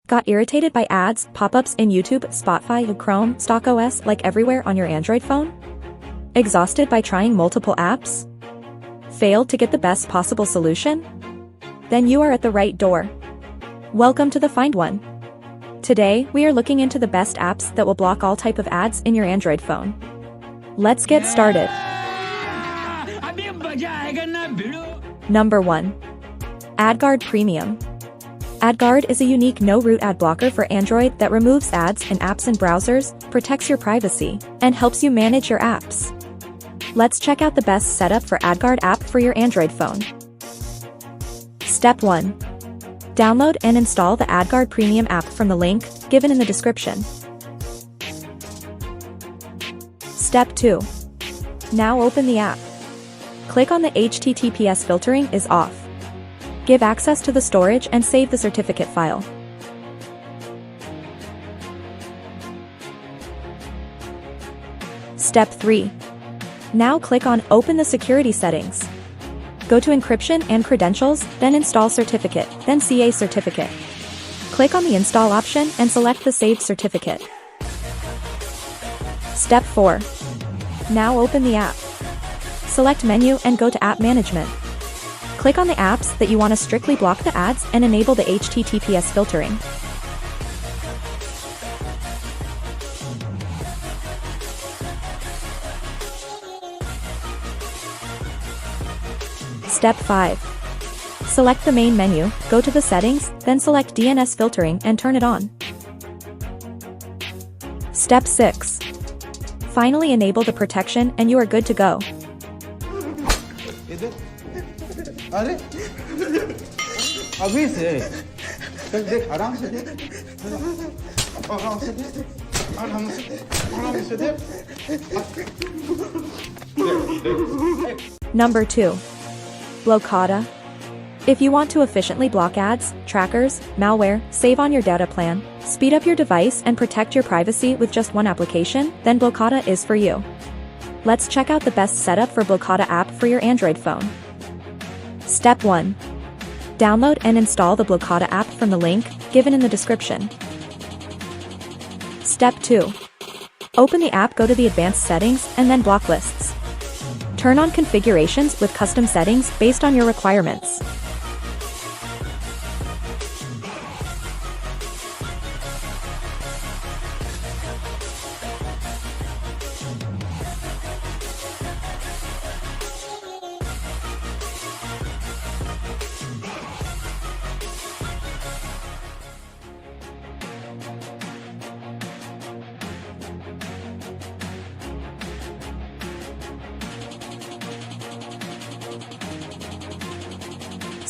Got irritated by ads, pop-ups in YouTube, Spotify, Chrome, StockOS, like everywhere on your Android phone? Exhausted by trying multiple apps? Failed to get the best possible solution? Then you are at the right door. Welcome to the Find One. Today, we are looking into the best apps that will block all type of ads in your Android phone. Let's get started. Number 1. Adguard Premium. Adguard is a unique no-root ad blocker for Android that removes ads in apps and browsers, protects your privacy, and helps you manage your apps. Let's check out the best setup for Adguard app for your Android phone. Step 1. Download and install the Adguard Premium app from the link given in the description. Step 2. Now open the app. Click on the HTTPS filtering is off. Give access to the storage and save the certificate file. Step 3. Now click on Open the security settings. Go to Encryption and Credentials, then Install Certificate, then CA Certificate. Click on the Install option and select the saved certificate. Step 4. Now open the app. Select Menu and go to App Management. Click on the apps that you want to strictly block the ads and enable the HTTPS filtering. Step 5. Select the main menu, go to the settings, then select DNS filtering and turn it on. Step 6. Finally enable the protection and you are good to go. अरे अभी से देख आराम से देख आराम से देख Number 2. Blokada. If you want to efficiently block ads, trackers, malware, save on your data plan, speed up your device and protect your privacy with just one application, then Blokada is for you. Let's check out the best setup for Blokada app for your Android phone. Step 1. Download and install the Blokada app from the link given in the description. Step 2. Open the app, go to the advanced settings, and then block lists. Turn on configurations with custom settings based on your requirements.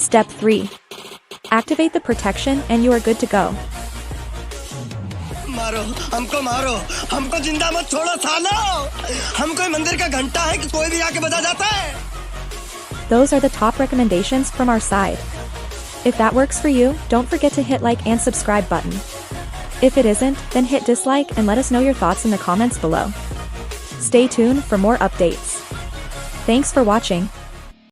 Step 3. Activate the protection and you are good to go. मारो हमको जिंदा मत छोड़ो सालो हम कोई मंदिर का घंटा है कि कोई भी आके बजा जाता है. Those are the top recommendations from our side. If that works for you, don't forget to hit like and subscribe button. If it isn't, then hit dislike and let us know your thoughts in the comments below. Stay tuned for more updates. Thanks for watching.